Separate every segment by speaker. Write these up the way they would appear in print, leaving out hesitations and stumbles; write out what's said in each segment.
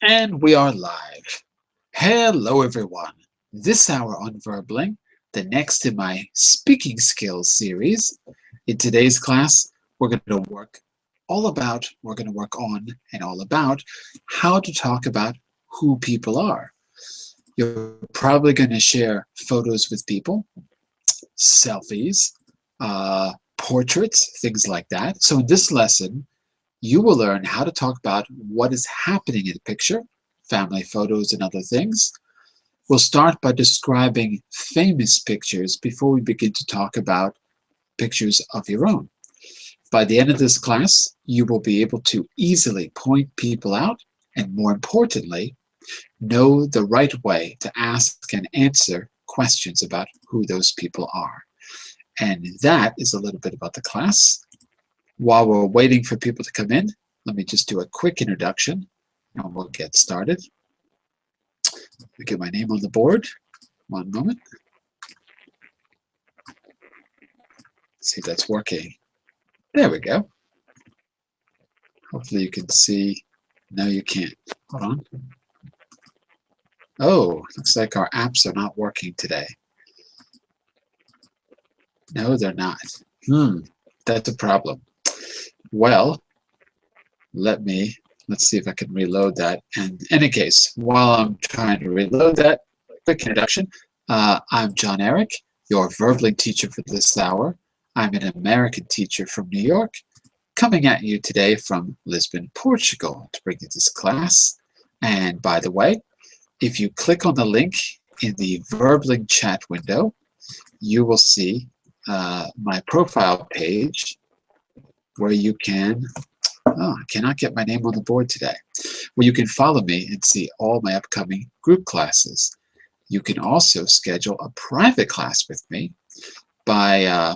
Speaker 1: And we are live. Hello, everyone. This hour on Verbling, the next in my speaking skills series. In today's class, we're going to work on and all about how to talk about who people are. You're probably going to share photos with people, selfies, portraits, things like that. So in this lesson, you will learn how to talk about what is happening in a picture, family photos, and other things. We'll start by describing famous pictures before we begin to talk about pictures of your own. By the end of this class, you will be able to easily point people out and, more importantly, know the right way to ask and answer questions about who those people are. And that is a little bit about the class. While we're waiting for people to come in, let me just do a quick introduction and we'll get started. Let me get my name on the board. One moment. See if that's working. There we go. Hopefully you can see. No, you can't. Hold on. Oh, looks like our apps are not working today. No, they're not. That's a problem. Well, let's see if I can reload that. And in any case, while I'm trying to reload that, quick introduction. I'm John Eric, your Verbling teacher for this hour. I'm an American teacher from New York, coming at you today from Lisbon, Portugal, to bring you this class. And by the way, if you click on the link in the Verbling chat window, you will see my profile page where you can, I cannot get my name on the board today, where you can follow me and see all my upcoming group classes. You can also schedule a private class with me by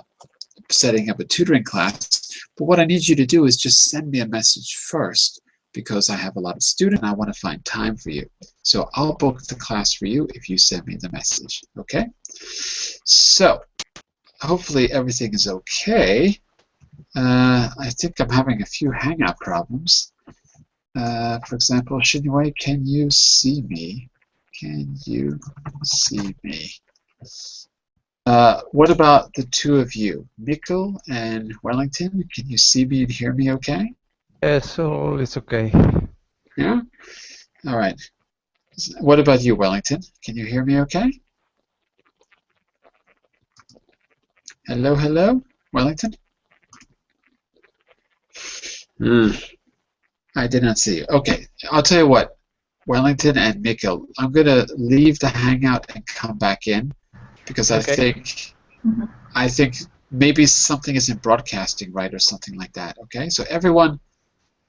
Speaker 1: setting up a tutoring class. But what I need you to do is just send me a message first, because I have a lot of students and I want to find time for you. So I'll book the class for you if you send me the message, okay? So hopefully everything is okay. I think I'm having a few hangout problems. For example, Shinwei, can you see me? Can you see me? What about the two of you? Mikkel and Wellington, can you see me and hear me okay?
Speaker 2: Yes, all is okay.
Speaker 1: Yeah? All right. What about you, Wellington? Can you hear me okay? Hello, hello, Wellington? I did not see you. Okay, I'll tell you what, Wellington and Mikkel, I'm going to leave the Hangout and come back in because
Speaker 2: Okay.
Speaker 1: I think maybe something isn't broadcasting right or something like that. Okay, so everyone,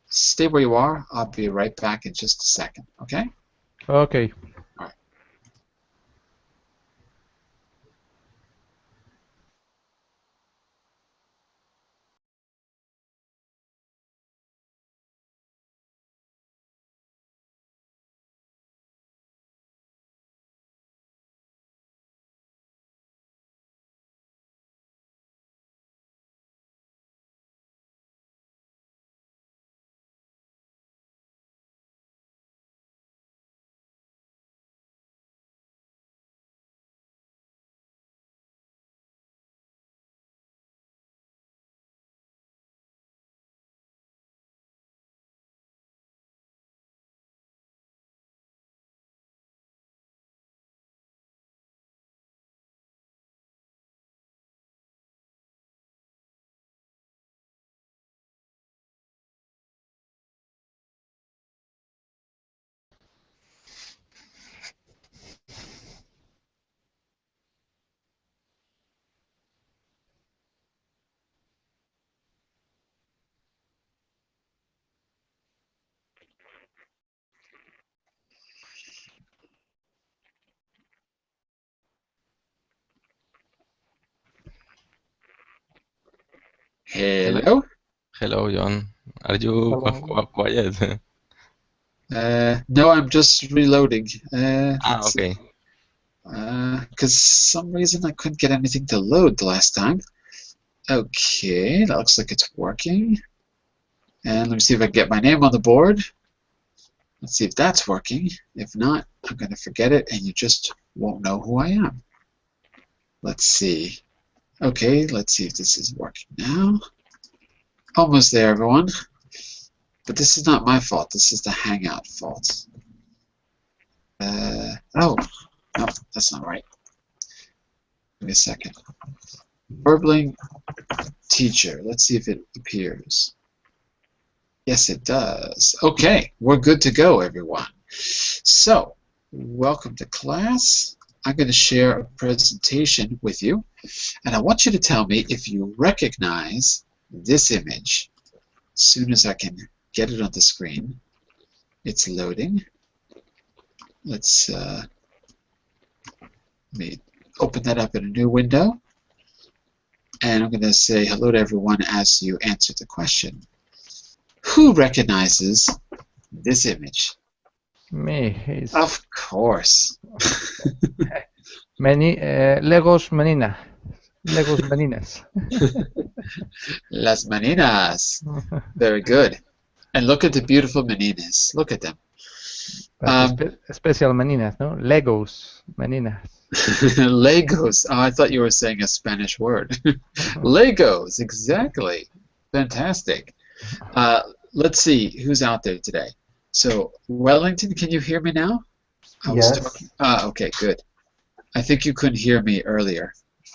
Speaker 1: stay where you are. I'll be right back in just a second. Okay.
Speaker 2: Okay.
Speaker 1: All right.
Speaker 3: Hello,
Speaker 1: Hello.
Speaker 3: hello, John. Are you
Speaker 2: Hello.
Speaker 3: quiet?
Speaker 1: No, I'm just reloading.
Speaker 3: Ah,
Speaker 1: Let's see.
Speaker 3: okay.
Speaker 1: Because some reason I couldn't get anything to load the last time. Okay, that looks like it's working. And let me see if I can get my name on the board. Let's see if that's working. If not, I'm going to forget it and you just won't know who I am. Let's see. Okay, let's see if this is working now. Almost there, everyone. But this is not my fault. This is the Hangout fault. Oh, no, that's not right. Give me a second. Warbling teacher. Let's see if it appears. Yes, it does. Okay, we're good to go, everyone. So, welcome to class. I'm going to share a presentation with you, and I want you to tell me if you recognize this image. As soon as I can get it on the screen, it's loading. Let's let me open that up in a new window, and I'm going to say hello to everyone as you answer the question. Who recognizes this image?
Speaker 2: Me. It's
Speaker 1: Of course.
Speaker 2: many Legos Menina. Legos Meninas.
Speaker 1: Las meninas. Very good. And look at the beautiful meninas. Look at them.
Speaker 2: Special Meninas, no? Legos Meninas.
Speaker 1: Legos. Oh, I thought you were saying a Spanish word. Legos, exactly. Fantastic. Let's see who's out there today. So, Wellington, can you hear me now?
Speaker 4: Yes.
Speaker 1: Okay, good. I think you couldn't hear me earlier.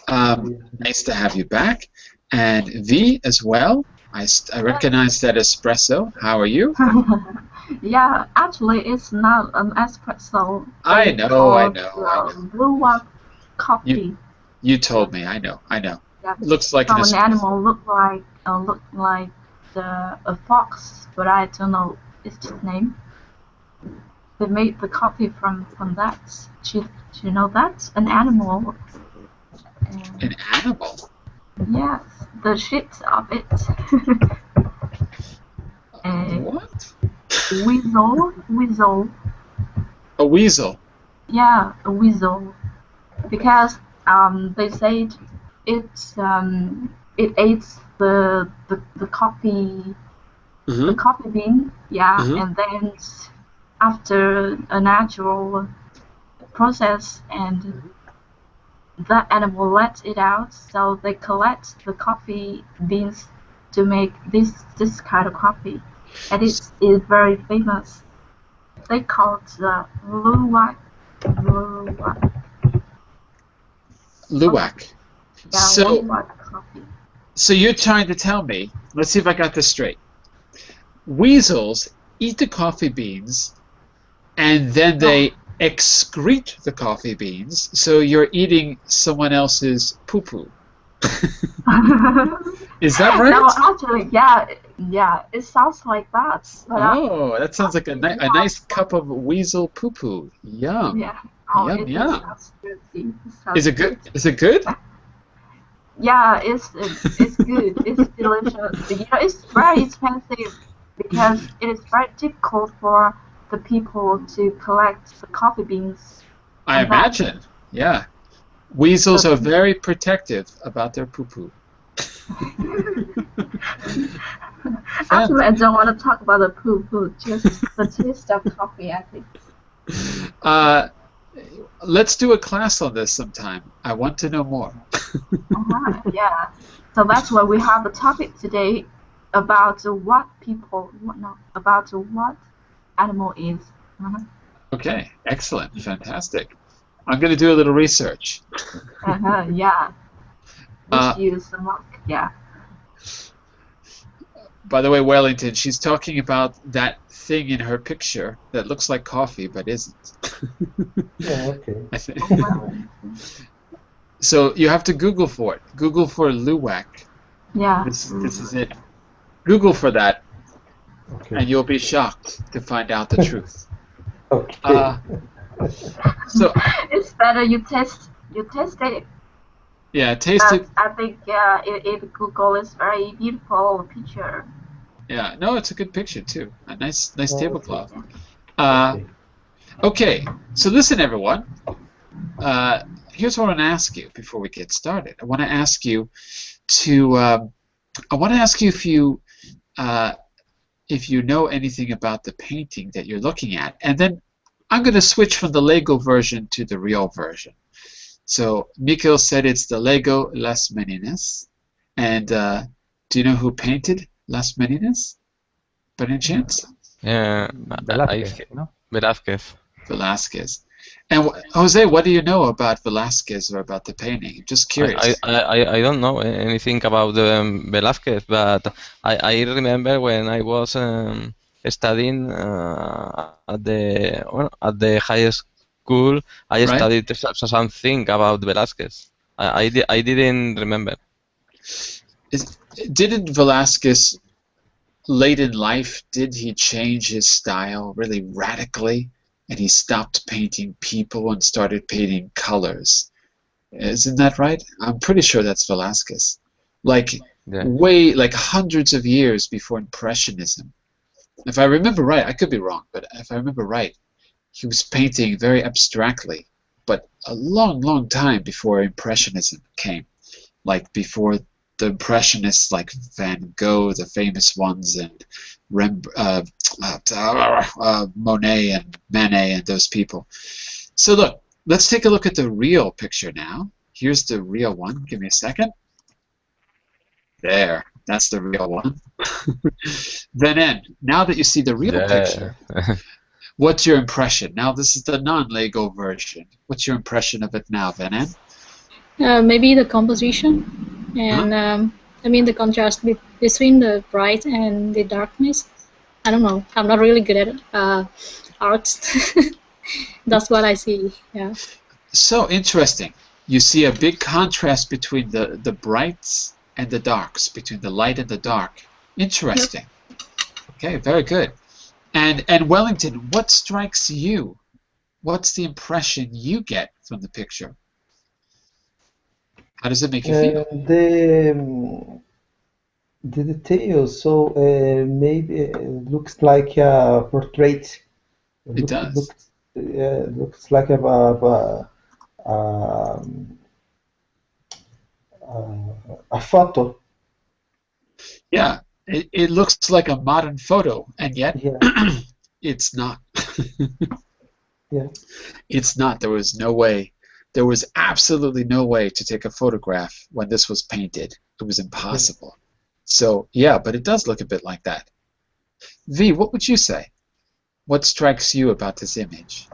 Speaker 1: Nice to have you back. And V as well. I recognize that espresso. How are you?
Speaker 5: Yeah, actually, it's not an espresso.
Speaker 1: I
Speaker 5: It's
Speaker 1: know.
Speaker 5: called blue white coffee.
Speaker 1: You told me. I know.
Speaker 5: Yeah,
Speaker 1: Looks like an
Speaker 5: from an
Speaker 1: espresso.
Speaker 5: animal look like a fox, but I don't know its name. They made the coffee from that. Do you know that? An animal.
Speaker 1: An animal?
Speaker 5: Yes, the shit of it.
Speaker 1: What?
Speaker 5: Weasel.
Speaker 1: A weasel.
Speaker 5: Yeah, a weasel. Because they said it ate the coffee the coffee bean, yeah, and then after a natural process, and that animal lets it out, so they collect the coffee beans to make this kind of coffee, and it is very famous. They call it luwak.
Speaker 1: Luwak.
Speaker 5: Yeah,
Speaker 1: So,
Speaker 5: luwak coffee.
Speaker 1: so you're trying to tell me, let's see if I got this straight. Weasels eat the coffee beans and then they excrete the coffee beans, so you're eating someone else's poo-poo. Is that right?
Speaker 5: No, actually, yeah, it sounds like that. But
Speaker 1: Oh, that sounds like a nice cup of weasel poo-poo. Yum.
Speaker 5: yeah. Oh,
Speaker 1: Yum,
Speaker 5: it
Speaker 1: yum.
Speaker 5: sounds good.
Speaker 1: Is it good? Is it good?
Speaker 5: Yeah, it's good. It's delicious. You know, it's very expensive because it is very difficult for the people to collect the coffee beans.
Speaker 1: I
Speaker 5: and that-
Speaker 1: imagine. Yeah. Weasels are very protective about their poo-poo.
Speaker 5: Actually, I don't want to talk about the poo, just the taste of coffee, I think.
Speaker 1: Let's do a class on this sometime. I want to know more.
Speaker 5: Yeah. So that's why we have a topic today about what animal is.
Speaker 1: Okay, excellent, fantastic. I'm going to do a little research.
Speaker 5: Yeah. Just use some luck. Yeah.
Speaker 1: By the way, Wellington, she's talking about that thing in her picture that looks like coffee but isn't.
Speaker 4: Yeah, okay.
Speaker 1: I think. So you have to Google for it. Google for luwak.
Speaker 5: Yeah.
Speaker 1: This is it. Google for that,
Speaker 4: Okay.
Speaker 1: and you'll be shocked to find out the truth.
Speaker 4: Okay.
Speaker 1: So
Speaker 5: It's better you taste it.
Speaker 1: yeah, taste it.
Speaker 5: I think if Google is very beautiful picture.
Speaker 1: Yeah, no, it's a good picture too. A nice tablecloth.
Speaker 4: Okay.
Speaker 1: Okay, so listen, everyone. Here's what I want to ask you before we get started. I want to ask you to. I want to ask you if you if you know anything about the painting that you're looking at. And then I'm going to switch from the Lego version to the real version. So Mikhail said it's the Lego Las Meninas. And do you know who painted Las Meninas? By any chance?
Speaker 2: Velázquez, no?
Speaker 3: Velázquez.
Speaker 1: Velázquez. And Jose, what do you know about Velázquez or about the painting? Just curious.
Speaker 3: I don't know anything about Velázquez, but I remember when I was studying at the high school, I
Speaker 1: Right.
Speaker 3: studied something about Velázquez. I didn't remember.
Speaker 1: Didn't Velázquez, late in life, did he change his style really radically? And he stopped painting people and started painting colors. Isn't that right? I'm pretty sure that's Velázquez. Like, like hundreds of years before Impressionism. If I remember right, I could be wrong, but if I remember right, he was painting very abstractly, but a long, long time before Impressionism came. Like before the Impressionists like Van Gogh, the famous ones, and Monet and Manet and those people. So look, let's take a look at the real picture now. Here's the real one. Give me a second. There, that's the real one. Then, now that you see the real picture, what's your impression? Now this is the non-Lego version. What's your impression of it now, Venan?
Speaker 6: Maybe the composition and I mean the contrast between the bright and the darkness. I don't know. I'm not really good at art. That's what I see. Yeah. So
Speaker 1: interesting. You see a big contrast between the brights and the darks, between the light and the dark. Interesting. Yep. Okay, very good. And Wellington, what strikes you? What's the impression you get from the picture? How does it make you feel?
Speaker 4: The details, so maybe it looks like a portrait.
Speaker 1: It does.
Speaker 4: Looks like a photo.
Speaker 1: Yeah, it looks like a modern photo, and yet it's not.
Speaker 4: Yeah.
Speaker 1: It's not. There was no way. There was absolutely no way to take a photograph when this was painted. It was impossible. Yeah. So, yeah, but it does look a bit like that. V, what would you say? What strikes you about this image?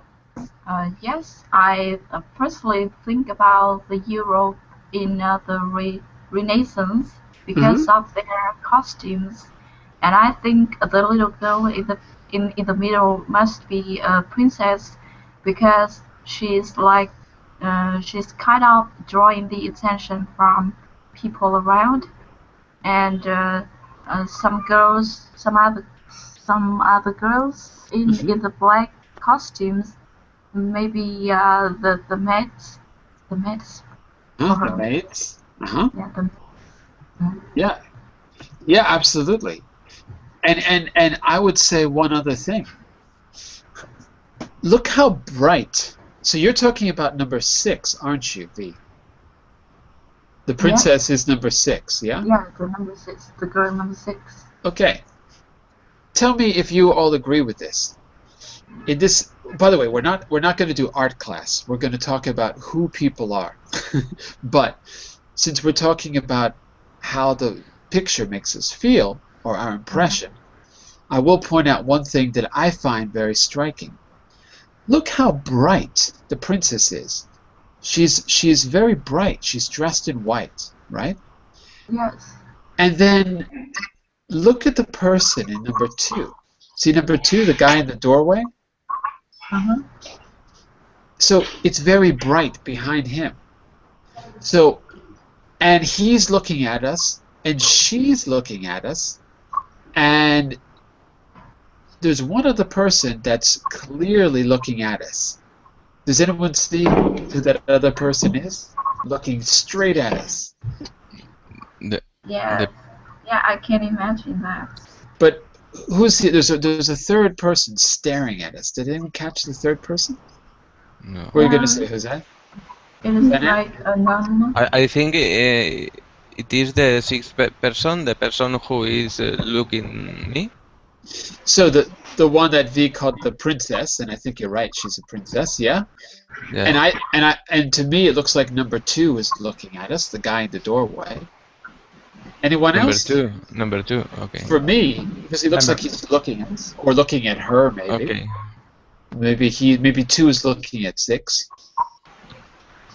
Speaker 5: Yes, I personally think about the Europe in the Renaissance because of their costumes, and I think the little girl in the middle must be a princess because she's like she's kind of drawing the attention from people around, and some other girls in the black costumes. Maybe the maids. The maids.
Speaker 1: The maids? Yeah, yeah, absolutely. And I would say one other thing. Look how bright. So you're talking about number 6, aren't you, V? The princess is number 6, yeah?
Speaker 5: Yeah, the number 6, the girl number 6.
Speaker 1: Okay. Tell me if you all agree with this. In this, by the way, we're not going to do art class. We're going to talk about who people are. But since we're talking about how the picture makes us feel, or our impression, I will point out one thing that I find very striking. Look how bright the princess is. She's very bright. She's dressed in white, right?
Speaker 5: Yes.
Speaker 1: And then look at the person in number 2. See number 2, the guy in the doorway? So it's very bright behind him. So, and he's looking at us, and she's looking at us, and there's one other person that's clearly looking at us. Does anyone see who that other person is? Looking straight at us.
Speaker 5: Yeah, I can imagine that.
Speaker 1: But who's here? There's a third person staring at us. Did anyone catch the third person?
Speaker 3: No.
Speaker 1: What are you going to say, Jose?
Speaker 5: It is like anonymous.
Speaker 3: I think it is the 6th person, the person who is looking me.
Speaker 1: So the one that V called the princess, and I think you're right, she's a princess, yeah.
Speaker 3: Yeah.
Speaker 1: And to me it looks like number 2 is looking at us, the guy in the doorway. Anyone
Speaker 3: Number
Speaker 1: else?
Speaker 3: two. Number two. Okay.
Speaker 1: For me, because he looks like he's looking at us, or looking at her, maybe.
Speaker 3: Okay.
Speaker 1: Maybe 2 is looking at 6.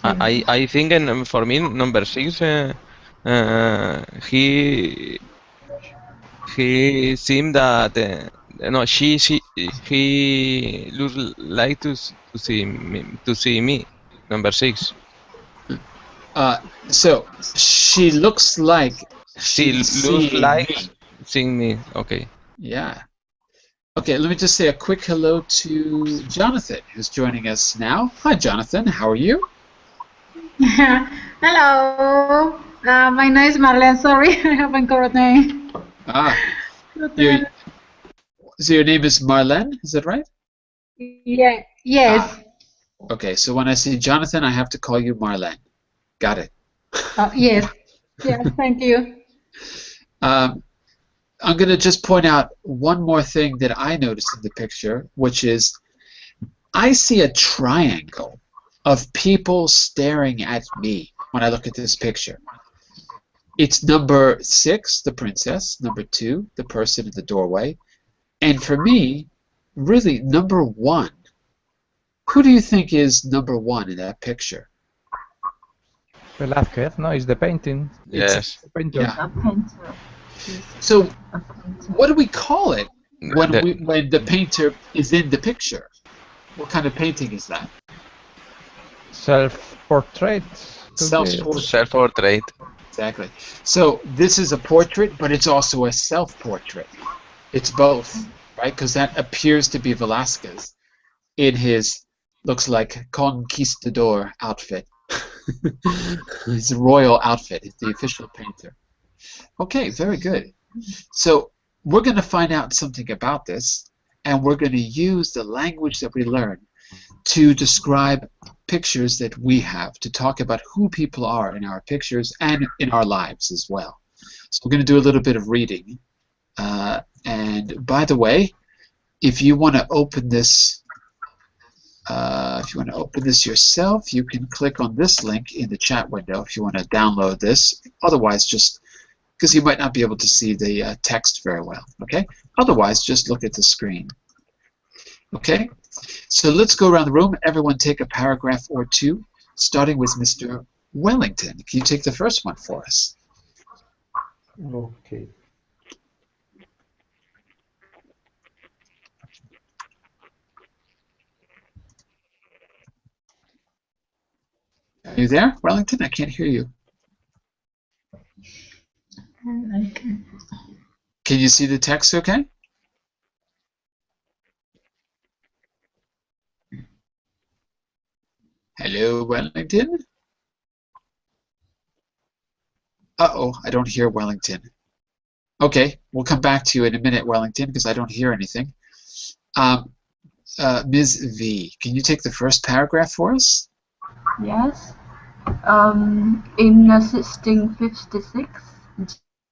Speaker 3: I think for me number 6. He seemed that no she he looks like to see me. Number 6.
Speaker 1: So she looks like
Speaker 3: She
Speaker 1: she's
Speaker 3: looks
Speaker 1: seeing
Speaker 3: like
Speaker 1: me.
Speaker 3: seeing me. Okay.
Speaker 1: Yeah. Okay, let me just say a quick hello to Jonathan, who's joining us now. Hi, Jonathan. How are you?
Speaker 7: Hello. My name is Marlene. Sorry, I haven't got a name.
Speaker 1: So your name is Marlene, is that right?
Speaker 7: Yeah. Yes.
Speaker 1: Okay, so when I say Jonathan, I have to call you Marlene. Got it.
Speaker 7: Yes. Yes. Thank you.
Speaker 1: I'm going to just point out one more thing that I noticed in the picture, which is I see a triangle of people staring at me when I look at this picture. It's number 6, the princess, number 2, the person in the doorway, and for me, really, number 1. Who do you think is number 1 in that picture?
Speaker 2: Velázquez, no, it's the painting.
Speaker 3: Yes.
Speaker 2: It's the painter.
Speaker 1: Yeah.
Speaker 5: A painter.
Speaker 1: So,
Speaker 5: A painter.
Speaker 1: what do we call it when
Speaker 3: The-
Speaker 1: when the painter is in the picture? What kind of painting is that?
Speaker 2: Self-portrait.
Speaker 1: Self-portrait.
Speaker 3: Self-portrait.
Speaker 1: Exactly. So this is a portrait, but it's also a self-portrait. It's both, right? Because that appears to be Velázquez in his, looks like conquistador outfit. His royal outfit. It's the official painter. Okay, very good. So we're going to find out something about this, and we're going to use the language that we learn to describe pictures that we have, to talk about who people are in our pictures and in our lives as well. So we're going to do a little bit of reading. And by the way, if you want to open this, yourself, you can click on this link in the chat window if you want to download this. Otherwise, just because you might not be able to see the text very well. Okay. Otherwise, just look at the screen. Okay. So let's go around the room. Everyone take a paragraph or two, starting with Mr. Wellington. Can you take the first one for us?
Speaker 4: Okay.
Speaker 1: Are you there, Wellington? I can't hear you. Can you see the text okay? Hello, Wellington? Uh-oh, I don't hear Wellington. Okay, we'll come back to you in a minute, Wellington, because I don't hear anything. Ms. V, can you take the first paragraph for us?
Speaker 5: Yes. In 1656,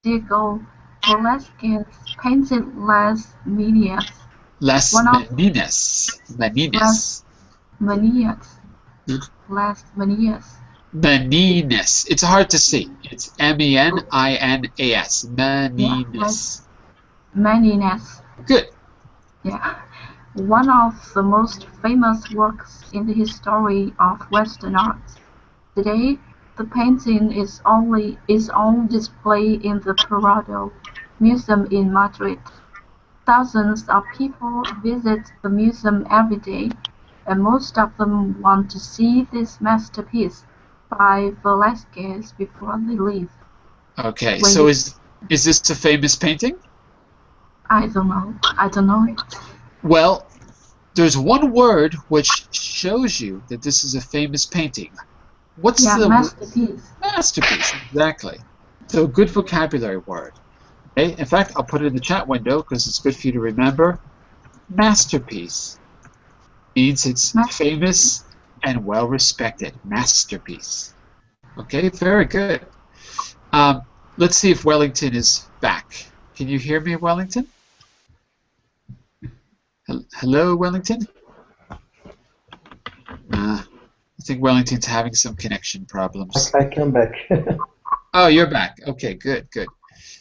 Speaker 5: Diego Velázquez painted Las Meninas.
Speaker 1: Las
Speaker 5: One of-
Speaker 1: Meninas. Meninas.
Speaker 5: Meninas.
Speaker 1: Hmm?
Speaker 5: Las Meninas.
Speaker 1: Meninas. It's hard to see. It's M-E-N-I-N-A-S. Meninas.
Speaker 5: Meninas.
Speaker 1: Good.
Speaker 5: Yeah. One of the most famous works in the history of Western art. Today, the painting is on display in the Prado Museum in Madrid. Thousands of people visit the museum every day, and most of them want to see this masterpiece by Velázquez before they leave.
Speaker 1: Okay,
Speaker 5: When
Speaker 1: so
Speaker 5: you-
Speaker 1: is this a famous painting?
Speaker 5: I don't know it.
Speaker 1: Well, there's one word which shows you that this is a famous painting. What's the
Speaker 5: Masterpiece.
Speaker 1: masterpiece? Exactly. So a good vocabulary word. Okay. In fact, I'll put it in the chat window because it's good for you to remember. Masterpiece means it's famous and well respected. Masterpiece. Okay, very good. Let's see if Wellington is back. Can you hear me, Wellington? Hello, Wellington? I think Wellington's having some connection problems.
Speaker 4: I come back.
Speaker 1: Oh, you're back. Okay, good, good.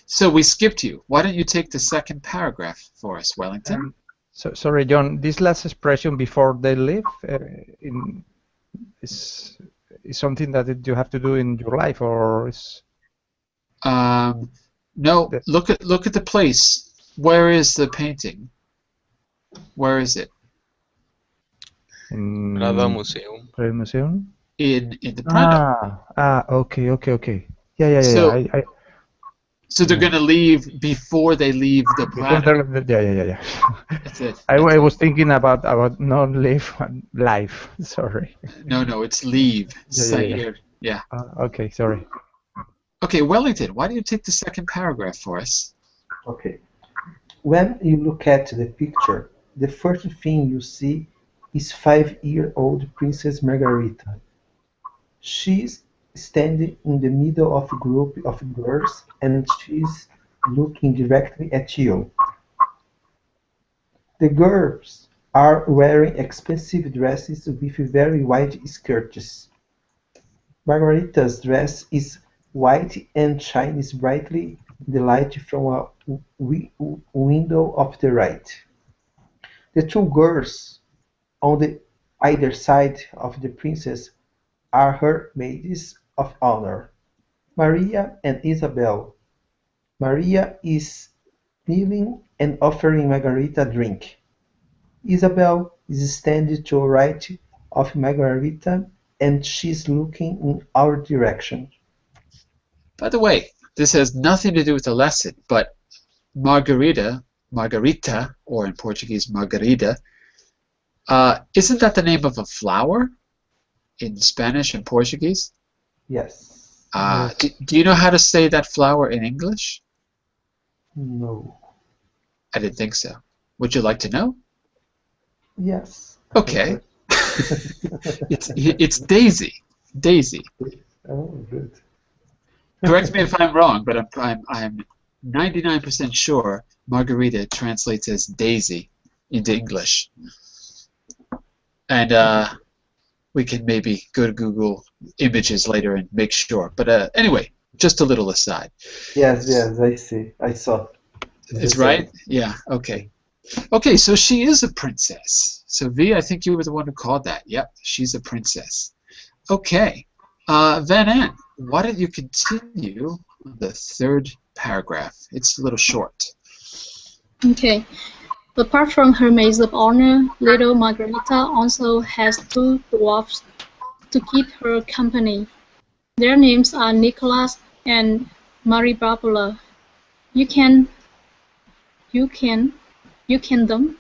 Speaker 1: So we skipped you. Why don't you take the second paragraph for us, Wellington?
Speaker 2: Sorry, John. This last expression before they leave is something that you have to do in your life, or is?
Speaker 1: No. Look at the place. Where is the painting? Where is it?
Speaker 2: In
Speaker 3: Prado Museum.
Speaker 2: Prado Museum?
Speaker 1: In the Prado.
Speaker 2: Okay. Yeah.
Speaker 1: So they're going to leave before they leave the Prado.
Speaker 2: Yeah.
Speaker 1: That's it.
Speaker 2: I was thinking about not live, life. Sorry.
Speaker 1: No, it's leave.
Speaker 2: Yeah. Okay, sorry.
Speaker 1: Okay, Wellington, why don't you take the second paragraph for us?
Speaker 4: Okay. When you look at the picture, the first thing you see is 5-year-old Princess Margarita. She's standing in the middle of a group of girls and she's looking directly at you. The girls are wearing expensive dresses with very wide skirts. Margarita's dress is white and shines brightly in the light from a window of the right. The two girls on the either side of the princess are her maids of honor, Maria and Isabel. Maria is kneeling and offering Margarita a drink. Isabel is standing to the right of Margarita and she's looking in our direction.
Speaker 1: By the way, this has nothing to do with the lesson, but Margarita, or in Portuguese, Margarida, isn't that the name of a flower in Spanish and Portuguese?
Speaker 4: Yes.
Speaker 1: Do you know how to say that flower in English?
Speaker 4: No.
Speaker 1: I didn't think so. Would you like to know?
Speaker 4: Yes.
Speaker 1: Okay. It's Daisy. Daisy.
Speaker 4: Oh, good.
Speaker 1: Correct me if I'm wrong, but I'm 99% sure Margarita translates as Daisy into English. And we can maybe go to Google Images later and make sure. But anyway, just a little aside.
Speaker 4: Yes, I see. I saw.
Speaker 1: It's right? Yeah, okay. Okay, so she is a princess. So V, I think you were the one who called that. Yep, she's a princess. Okay. Van Ann, why don't you continue on the third paragraph? It's a little short.
Speaker 6: Okay. Apart from her maids of honor, little Margarita also has two dwarfs to keep her company. Their names are Nicholas and Marie Barbara. You can them.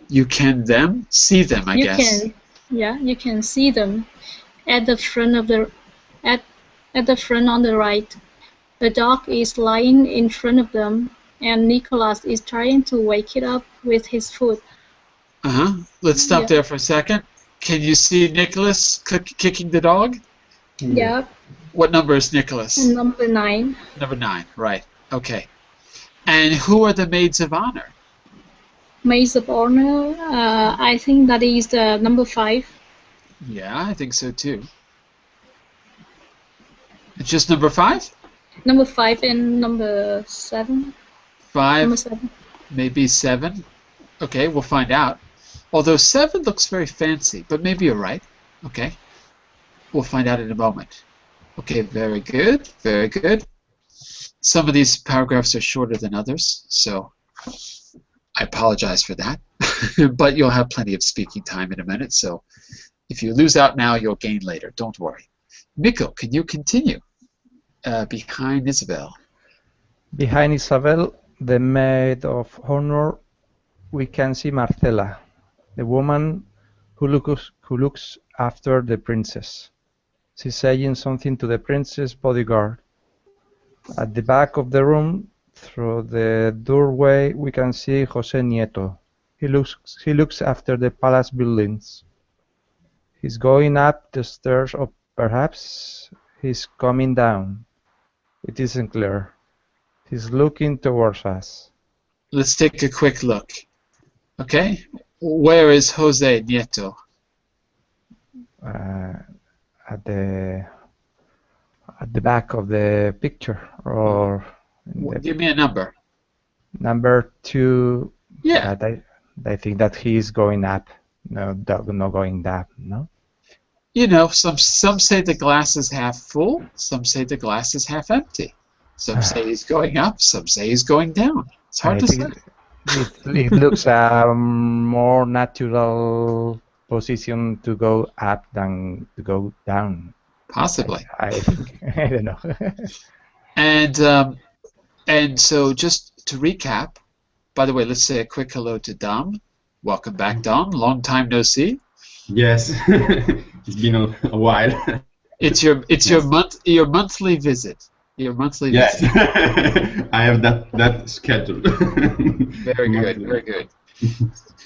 Speaker 1: You can them? See them, I guess.
Speaker 6: You can see them at the front of at the front on the right. The dog is lying in front of them, and Nicholas is trying to wake it up with his foot.
Speaker 1: Let's stop there for a second. Can you see Nicholas kicking the dog?
Speaker 6: Yeah.
Speaker 1: What number is Nicholas?
Speaker 6: Number 9.
Speaker 1: Number 9, right. Okay. And who are the maids of honor?
Speaker 6: Maids of honor, I think that is the number 5.
Speaker 1: Yeah, I think so too. It's just number 5?
Speaker 6: Number 5 and number 7.
Speaker 1: 5,
Speaker 6: number 7.
Speaker 1: Maybe 7. Okay, we'll find out. Although 7 looks very fancy, but maybe you're right. Okay. We'll find out in a moment. Okay, very good, very good. Some of these paragraphs are shorter than others, so I apologize for that. But you'll have plenty of speaking time in a minute, so if you lose out now, you'll gain later. Don't worry. Mikko, can you continue? Behind Isabel.
Speaker 2: Behind Isabel, the maid of honor, we can see Marcela, the woman who looks after the princess. She's saying something to the princess bodyguard. At the back of the room, through the doorway, we can see José Nieto. He looks after the palace buildings. He's going up the stairs, or perhaps he's coming down. It isn't clear. He's looking towards us.
Speaker 1: Let's take a quick look. Okay? Where is Jose Nieto?
Speaker 2: At the back of the picture, or
Speaker 1: Give me a number.
Speaker 2: number 2.
Speaker 1: Yeah.
Speaker 2: But I think that he is going up. No, not going down. No.
Speaker 1: You know, some say the glass is half full. Some say the glass is half empty. Some say he's going up. Some say he's going down. It's hard to say.
Speaker 2: It looks a more natural position to go up than to go down.
Speaker 1: Possibly.
Speaker 2: I think. I don't know.
Speaker 1: And so just to recap, by the way, let's say a quick hello to Dom. Welcome back, Dom. Long time no see.
Speaker 8: Yes, it's been a while.
Speaker 1: It's your monthly visit. Your monthly
Speaker 8: yes.
Speaker 1: visit.
Speaker 8: I have that scheduled.
Speaker 1: Very good, very good.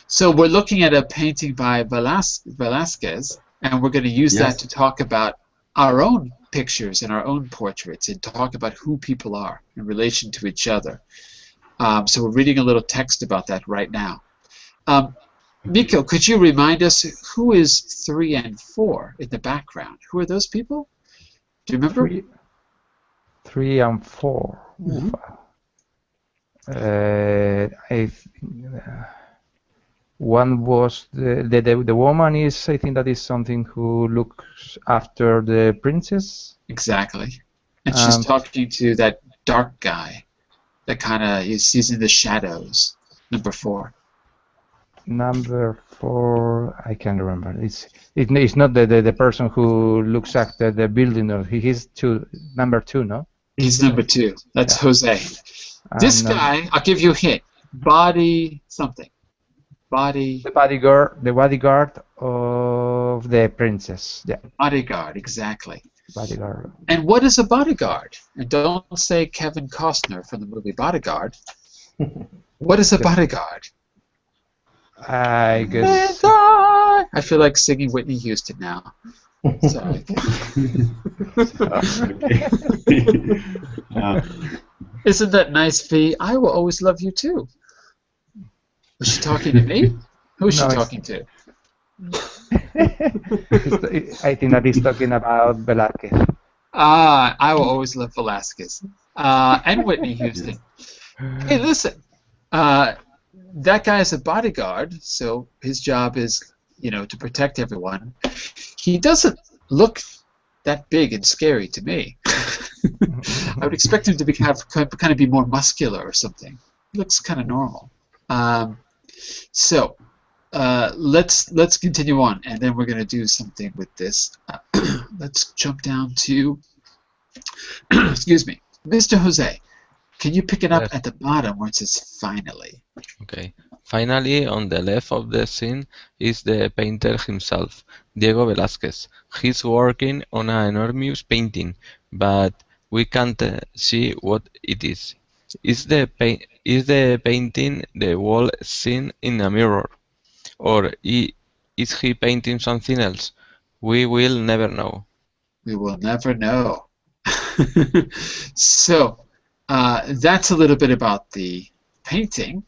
Speaker 1: So we're looking at a painting by Velázquez, and we're going to use that to talk about our own pictures and our own portraits, and talk about who people are in relation to each other. So we're reading a little text about that right now. Miko, could you remind us who is 3 and 4 in the background? Who are those people? Do you remember?
Speaker 2: 3 and 4.
Speaker 1: Mm-hmm.
Speaker 2: I think one was the woman is, I think that is something who looks after the princess.
Speaker 1: Exactly. And she's talking to that dark guy that kind of sees in the shadows. Number 4.
Speaker 2: Number 4, I can't remember. It's not the person who looks after the building. Or he's number 2, no?
Speaker 1: He's number 2. That's Jose. This guy, I'll give you a hint. Body something. The bodyguard of the princess. Yeah. Bodyguard, exactly.
Speaker 2: Bodyguard.
Speaker 1: And what is a bodyguard? And don't say Kevin Costner from the movie Bodyguard. What is a bodyguard?
Speaker 2: I guess.
Speaker 1: I feel like singing Whitney Houston now. Sorry. Isn't that nice, Fee? I will always love you too. Was she talking to me? Who is she talking to?
Speaker 2: I think that he's talking about Velázquez.
Speaker 1: I will always love Velázquez. And Whitney Houston. Hey, listen. That guy is a bodyguard, so his job is, to protect everyone. He doesn't look that big and scary to me. I would expect him to be kind of be more muscular or something. He looks kind of normal. So let's continue on, and then we're going to do something with this. Let's jump down to excuse me, Mr. Jose. Can you pick it up at the bottom where it says finally?
Speaker 3: Okay. Finally, on the left of the scene is the painter himself, Diego Velázquez. He's working on an enormous painting, but we can't see what it is. Is the painting the wall scene in a mirror? Or is he painting something else? We will never know.
Speaker 1: We will never know. So, that's a little bit about the painting.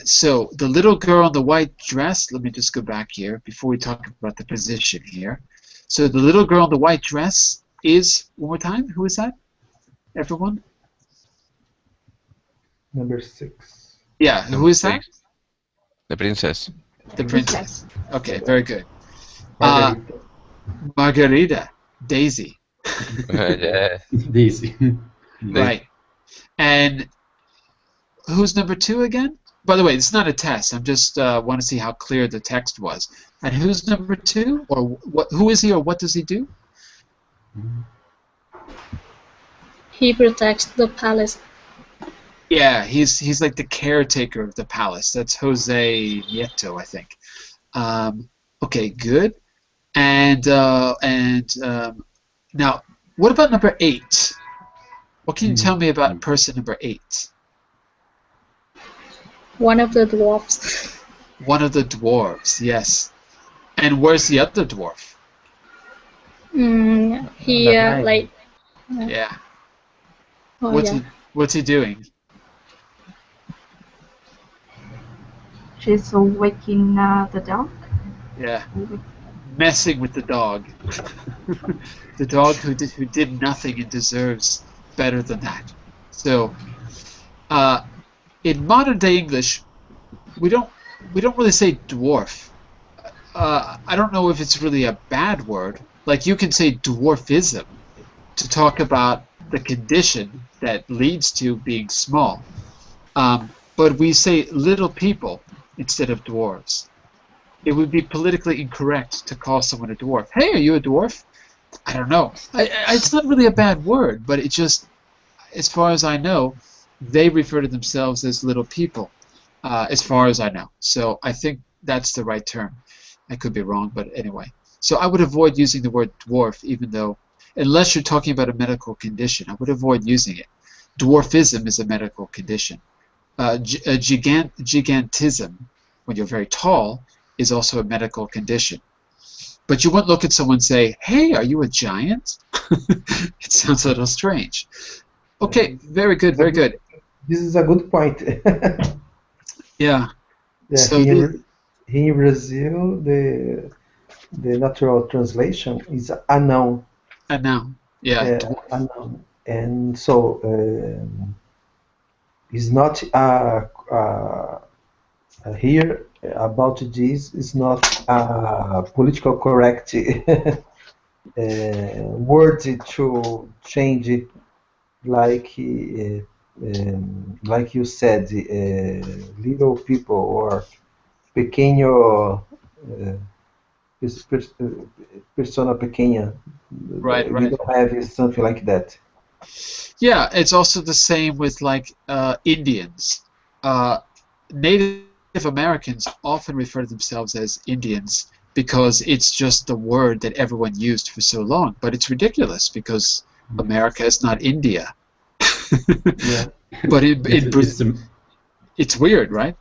Speaker 1: So the little girl in the white dress, let me just go back here before we talk about the position here. So the little girl in the white dress is, one more time, who is that? Everyone?
Speaker 4: Number 6.
Speaker 1: Yeah, who is that?
Speaker 3: The princess.
Speaker 1: The princess. Okay, very good.
Speaker 4: Margarita.
Speaker 1: Margarita. Daisy.
Speaker 3: Yeah.
Speaker 8: Daisy.
Speaker 1: Right. And who's number 2 again? By the way, it's not a test. I'm just want to see how clear the text was. And who's number 2? Or who is he, or what does he do?
Speaker 6: He protects the palace.
Speaker 1: Yeah, he's like the caretaker of the palace. That's Jose Nieto, I think. Okay, good. And now, what about number 8? What can you tell me about person number 8?
Speaker 6: One of the dwarfs.
Speaker 1: One of the dwarves, yes. And where's the other dwarf?
Speaker 6: He like.
Speaker 1: Yeah.
Speaker 6: Oh,
Speaker 1: What's he doing?
Speaker 5: She's waking the dog.
Speaker 1: Yeah. Messing with the dog. The dog who did nothing and deserves better than that. So, in modern day English, we don't really say dwarf. I don't know if it's really a bad word. Like you can say dwarfism to talk about the condition that leads to being small. But we say little people instead of dwarves. It would be politically incorrect to call someone a dwarf. Hey, are you a dwarf? I don't know. It's not really a bad word, but it just, as far as I know, they refer to themselves as little people, as far as I know. So I think that's the right term. I could be wrong, but anyway. So I would avoid using the word dwarf, even though, unless you're talking about a medical condition, I would avoid using it. Dwarfism is a medical condition. Gigantism, when you're very tall, is also a medical condition. But you wouldn't look at someone and say, hey, are you a giant? It sounds a little strange. Okay, very good, very good.
Speaker 4: This is a good point.
Speaker 1: Yeah. So
Speaker 4: here in Brazil, the natural translation is anão.
Speaker 1: Anão, yeah.
Speaker 4: Anão. And so it's not here about this is not a political correct word to change it, like you said, little people or pequeño, persona pequeña.
Speaker 1: Right.
Speaker 4: We don't have something like that.
Speaker 1: Yeah, it's also the same with like Indians. Native Americans often refer to themselves as Indians because it's just the word that everyone used for so long. But it's ridiculous because America is not India.
Speaker 4: Yeah.
Speaker 1: But in Brazil, it's weird, right?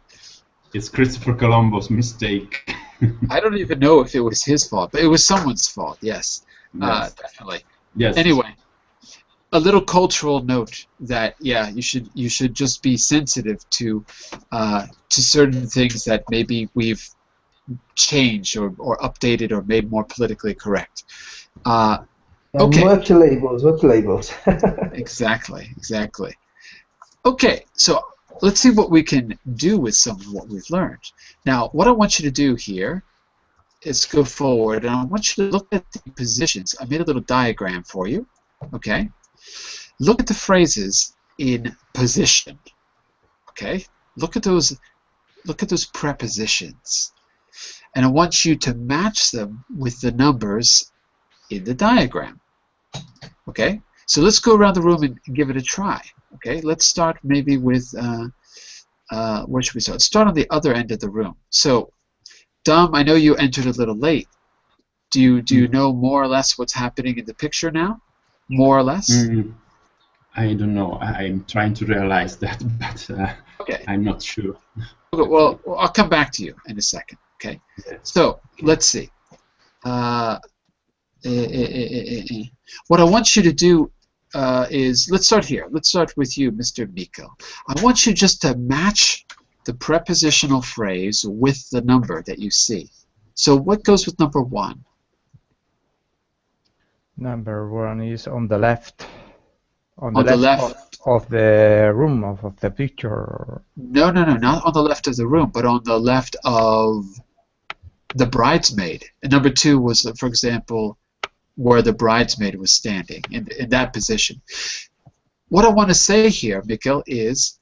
Speaker 8: It's Christopher Columbus' mistake.
Speaker 1: I don't even know if it was his fault, but it was someone's fault. Yes,
Speaker 8: Yes.
Speaker 1: definitely.
Speaker 8: Yes.
Speaker 1: Anyway, a little cultural note that you should just be sensitive to certain things that maybe we've changed or updated or made more politically correct. Okay.
Speaker 4: Much labels.
Speaker 1: Exactly. Okay, so let's see what we can do with some of what we've learned. Now, what I want you to do here is go forward, and I want you to look at the positions. I made a little diagram for you. Okay. Look at the phrases in position. Okay? Look at those prepositions. And I want you to match them with the numbers in the diagram. Okay? So let's go around the room and give it a try. Okay? Let's start maybe with where should we start? Start on the other end of the room. So, Dom, I know you entered a little late. Do you know more or less what's happening in the picture now? More or less?
Speaker 8: I don't know. I'm trying to realize that, but
Speaker 1: okay.
Speaker 8: I'm not sure.
Speaker 1: Okay, well, I'll come back to you in a second. Okay.
Speaker 8: Yes.
Speaker 1: So let's see. What I want you to do is, let's start here. Let's start with you, Mr. Miko. I want you just to match the prepositional phrase with the number that you see. So what goes with number 1?
Speaker 2: Number 1 is on the left. On
Speaker 1: the left
Speaker 2: of the room, of the picture.
Speaker 1: No, not on the left of the room, but on the left of the bridesmaid. And number 2 was, for example, where the bridesmaid was standing, in that position. What I want to say here, Mikkel, is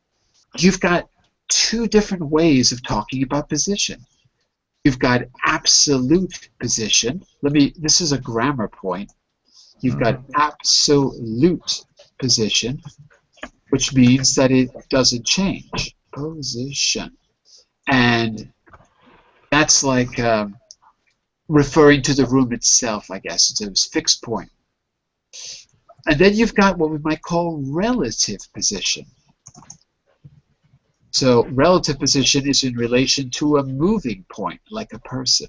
Speaker 1: you've got 2 different ways of talking about position. You've got absolute position. This is a grammar point. You've got absolute position, which means that it doesn't change. Position. And that's like referring to the room itself, I guess. It's a fixed point. And then you've got what we might call relative position. So relative position is in relation to a moving point, like a person.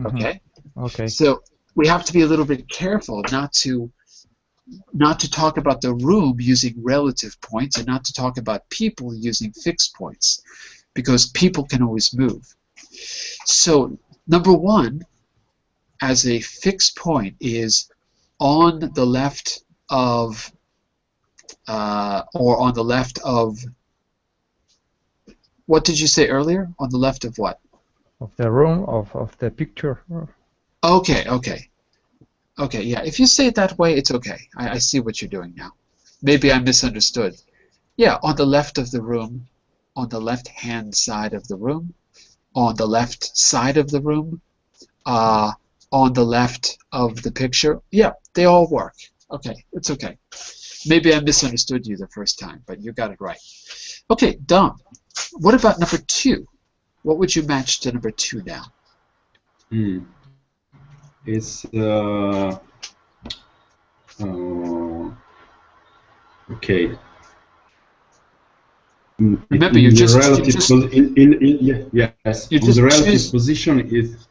Speaker 1: Okay?
Speaker 2: Okay.
Speaker 1: So we have to be a little bit careful not to talk about the room using relative points and not to talk about people using fixed points. because people can always move. So number 1 as a fixed point is on the left of or on the left of, what did you say earlier? On the left of what?
Speaker 2: Of the room, of the picture.
Speaker 1: Okay, yeah. If you say it that way, it's okay. I see what you're doing now. Maybe I misunderstood. Yeah, on the left of the room, on the left-hand side of the room, on the left side of the room, on the left of the picture. Yeah, they all work. Okay, it's okay. Maybe I misunderstood you the first time, but you got it right. Okay, Dom, what about number 2? What would you match to number 2 now?
Speaker 8: It's okay.
Speaker 1: Remember, you're just
Speaker 8: yes. On the relative position is.